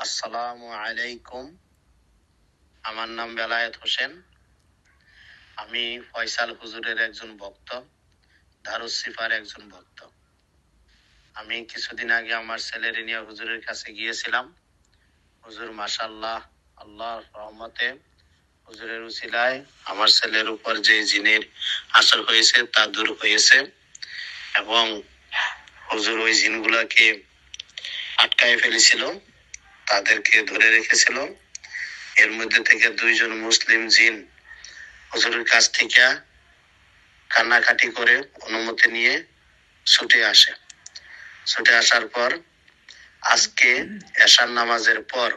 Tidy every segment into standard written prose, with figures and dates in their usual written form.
আসসালামু আলাইকুম। আমার নাম বেলায়েত হোসেন। আমি ফয়সাল হুজুরের একজন ভক্ত, দারুস সিফার একজন ভক্ত। আমি কিছুদিন আগে আমার ছেলের নিয়ে হুজুরের কাছে গিয়েছিলাম। হুজুর মাশাআল্লাহ, আল্লাহর রহমতে হুজুরের উসিলায় আমার ছেলের উপর যে জিনের আসর হয়েছে তা দূর হয়েছে এবং হুজুর ওই জিনগুলাকে আটকায় ফেলেছিল, তাদেরকে ধরে রেখেছিল। এর মধ্যে থেকে 2জন মুসলিম জিন হুজুরের কাছ থেকে কান্নাকাটি করে অনুমতি নিয়ে ছুটে আসে। ছুটে আসার পর আজকে এশার নামাজের পর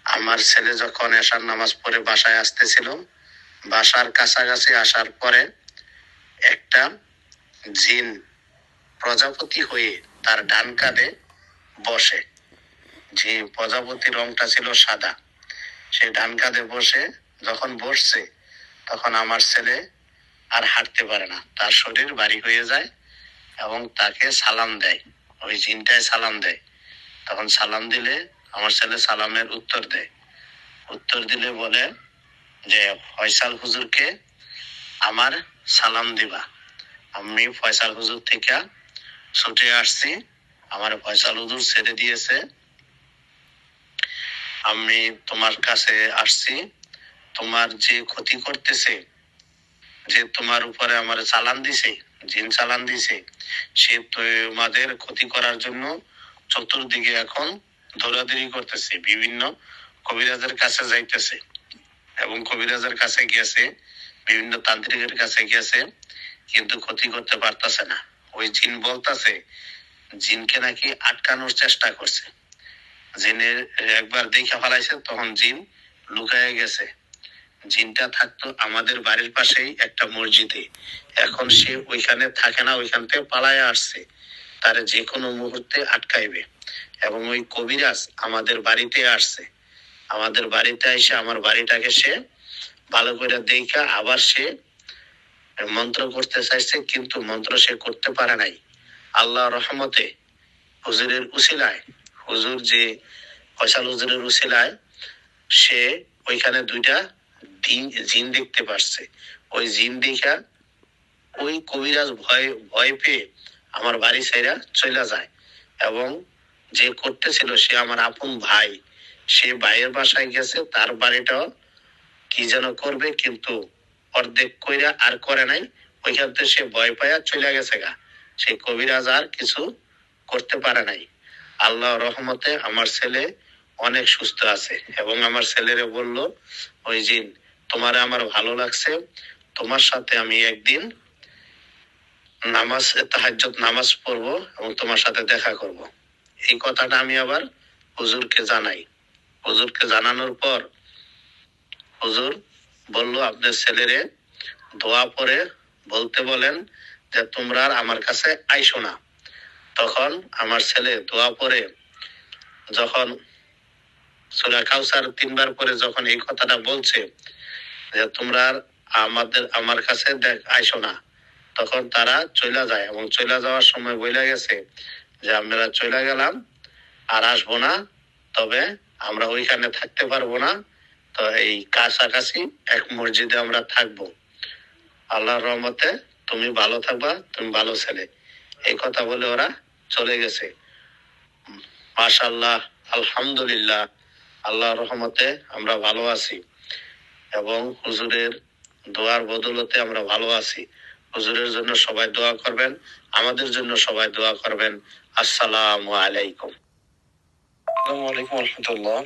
আমার ছেলে যখন এশার নামাজ পড়ে বাসায় আসতেছিল, বাসার কাছাকাছি আসার পরে একটা জিন প্রজাপতি হয়ে তার ডান কাঁধে বসে। যে প্রজাপতি রংটা ছিল সাদা, সে ডান কাঁধে বসে যখন বসছে তখন আমার ছেলে আর হাঁটতে পারে না, তার শরীর ভারী হয়ে যায় এবং তাকে সালাম দেয়। ওই জিনটায় সালাম দেয়। তখন সালাম দিলে আমার ছেলে সালামের উত্তর দেয়। উত্তর দিলে বলে যে ফয়সাল হুজুরকে আমার সালাম দিবা। আমি ফয়সাল হুজুর থেকে ছুটে আসছি, আমার ফয়সাল হুজুর ছেড়ে দিয়েছে, আমি তোমার কাছে আসছি। তোমার যে ক্ষতি করতেছে, যে তোমার উপরে আমার চালান দিছে, জিন চালান দিছে, সে তোমাদের ক্ষতি করার জন্য চতুর্দিকে এখন দৌড়াদৌড়ি করতেছে, বিভিন্ন কবিরাজের কাছে যাইতেছে এবং কবিরাজের কাছে গেছে, বিভিন্ন তান্ত্রিকের কাছে গেছে, কিন্তু ক্ষতি করতে পারতেছে না। ওই জিন বলতেছে জিনকে নাকি আটকানোর চেষ্টা করছে। জিনের একবার দেখে ফেলাইছে, তখন জিন লুকায় গেছে। জিনটা থাকতো আমাদের বাড়ির পাশেই একটা মসজিদে, এখন সে ওইখানে থাকে না, ওইখান থেকে পালায় আসছে, তারে যে কোনো মুহূর্তে আটকাইবে। এবং ওই কবিরাজ আমাদের বাড়িতে আসছে, আমাদের বাড়িতে এসে আমার বাড়িটাকে সে ভালো করে দেখা আবার সে মন্ত্র করতে চাইছে, কিন্তু মন্ত্র সে করতে পারে নাই। আল্লাহ রহমতে হুজুরের উসিলায়, হুজুর যে ফয়সাল হুজুরের উসিলায় সে ওইখানে 2টা জিন দেখতে পারছে। ওই জিন দেখা ওই কবিরাজ ভয় ভয় পেয়ে আমার বাড়ি ছেড়ে চলে যায় এবং যে করতেছিল সে আমার আপন ভাই, সে ভাইয়ের বাসায় গেছে, তার বাড়িটাও কি যেন করবে, কিন্তু অর্ধেক কইরা আর করে নাই। ওইখান থেকে সে ভয় পায়া চলে গেছে গা, সেই কবিরাজ আর কিছু করতে পারে নাই। আল্লাহ রহমতে আমার ছেলে অনেক সুস্থ আছে এবং আমার ছেলেরে বলল ওই জিন, তোমারে আমার ভালো লাগছে, তোমার সাথে আমি একদিন নামাজ তাহাজ্জুদ নামাজ পড়বো এবং তোমার সাথে দেখা করব। এই কথাটা আমি আবার হুজুরকে জানাই। হুজুরকে জানানোর পর হুজুর বলল আপনার ছেলেরে দোয়া পড়ে বলতে বলেন যে তোমরা আর আমার কাছে আইসো না। তখন আমার ছেলে দোয়া পড়ে যখন সূরা কাউসার 3বার পরে যখন এই কথাটা বলছে যে তোমরা আর আমার কাছে আইসো না, তখন তারা চলে যায় এবং চলে যাওয়ার সময় বইলা গেছে যে আমরা চলে গেলাম, আর আসবো না, তবে আমরা ওইখানে থাকতে পারবো না, তো এই কাছাকাছি এক মসজিদে আমরা থাকবো। আল্লাহর রহমতে তুমি ভালো থাকবা, তুমি ভালো ছেলে। এই কথা বলে ওরা চলে গেছে। মাশাআল্লাহ, আলহামদুলিল্লাহ, আল্লাহর রহমতে আমরা ভালো আছি এবং হুজুরের দোয়ার বদলতে আমরা ভালো আছি। হুজুরের জন্য সবাই দোয়া করবেন, আমাদের জন্য সবাই দোয়া করবেন। আসসালামু আলাইকুম। আসসালামু আলাইকুম রহমতুল্লাহ।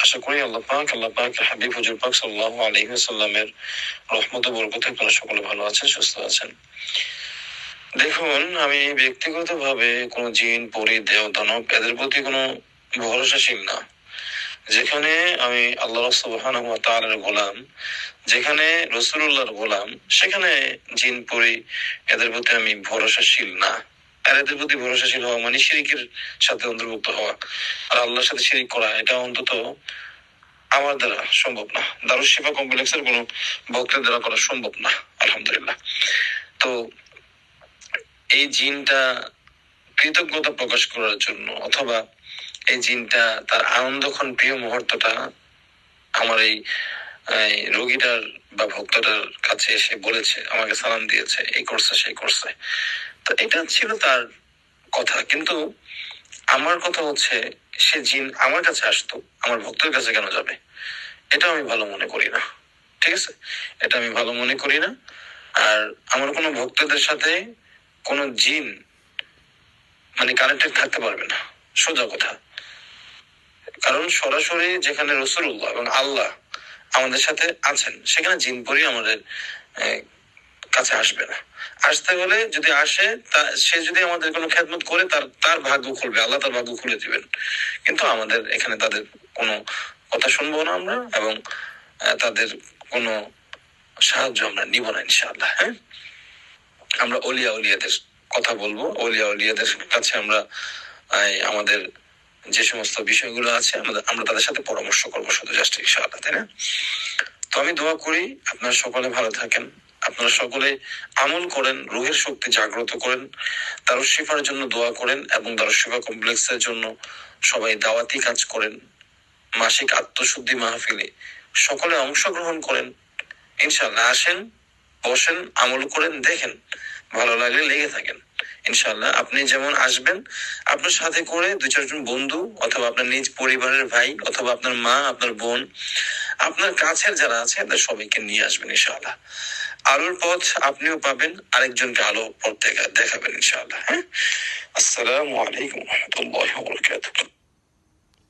আশা করি আল্লাহ পাক হাবিব হুজুর পাক সাল্লাল্লাহু আলাইহি ওয়াসাল্লামের রহমত ও বরকতে আপনারা সকলে ভালো আছেন, সুস্থ আছেন। দেখুন, আমি ব্যক্তিগতভাবে কোনো জিন পরি দেও দানব এদের প্রতি কোনো ভরসাশীল না। যেখানে আমি আল্লাহ সুবহানাহু ওয়া তাআলার গোলাম, যেখানে রাসূলুল্লাহর গোলাম, সেখানে জিন পরি এদের প্রতি আমি ভরসাশীল না। আর এদের প্রতি ভরসাশীল হওয়া মানে শিরিকের সাথে অন্তর্ভুক্ত হওয়া, আর আল্লাহর সাথে শিরিক করা, এটা অন্তত আমার দ্বারা সম্ভব না। দারুস শিফা কমপ্লেক্সের কোনো বক্তার দ্বারা করা সম্ভব না, আলহামদুলিল্লাহ। তো এই জিনটা কৃতজ্ঞতা প্রকাশ করার জন্য অথবা এই জিনটা তার আনন্দক্ষণ প্রিয় মুহূর্তটা আমার এই রোগীটার বা ভক্তটার কাছে এসে বলেছে, আমাকে সালাম দিয়েছে, এই করছে সেই করছে। তো এটা ছিল তার কথা, কিন্তু আমার কথা হচ্ছে সে জিন আমার কাছে আসতো, আমার ভক্তের কাছে কেন যাবে? এটা আমি ভালো মনে করি না। ঠিক আছে, এটা আমি ভালো মনে করি না। আর আমার কোনো ভক্তদের সাথে কোনো জিন মানে কানেক্টেড থাকতে পারবে না, সোজা কথা। কারণ সরাসরি যেখানে রসুল্লাহ এবং আল্লাহ আমাদের সাথে আছেন, সেখানে জিন পরি আমাদের কাছে আসবে না। আসতে হলে যদি আসে, সে যদি আমাদের কোনো খেদমত করে, তার তার ভাগ্য খুলবে, আল্লাহ তার ভাগ্য খুলে দিবেন। কিন্তু আমাদের এখানে তাদের কোনো কথা শুনবো না আমরা, এবং তাদের কোনো সাহায্য আমরা নিব না ইনশাআল্লাহ। হ্যাঁ, আমরা অলিয়া উলিয়াদের কথা বলবো, অলিয়া উলিয়াদের কাছে আমরা আমাদের যে সমস্ত বিষয়গুলো আছে আমরা তাদের সাথে পরামর্শ করবো শুধু, জাস্ট ইনশাআল্লাহ, তাই না? তো আমি দোয়া করি আপনারা সকলে ভালো থাকেন, আপনারা সকলে আমল করেন, রুহের শক্তি জাগ্রত করেন, দারুশ শিফার জন্য দোয়া করেন, এবং দারুশ শিফা কমপ্লেক্সের জন্য সবাই দাওয়াতি কাজ করেন, মাসিক আত্মশুদ্ধি মাহফিলে সকলে অংশগ্রহণ করেন। ইনশাল্লাহ আসেন, বসেন, আমল করেন, দেখেন, ভালো লাগলে লেগে থাকেন। ইনশাল্লাহ আপনি যেমন আসবেন, আপনার সাথে করে দুই চারজন বন্ধু অথবা আপনার নিজ পরিবারের ভাই অথবা আপনার মা, আপনার বোন, আপনার কাছের যারা আছে তাদের সবাইকে নিয়ে আসবেন ইনশাআল্লাহ। আলোর পথ আপনিও পাবেন, আরেকজনকে আলো পথ দেখাবেন ইনশাআল্লাহ। হ্যাঁ, আসসালামু আলাইকুম ওয়া রাহমাতুল্লাহি ওয়া বারাকাতুহু।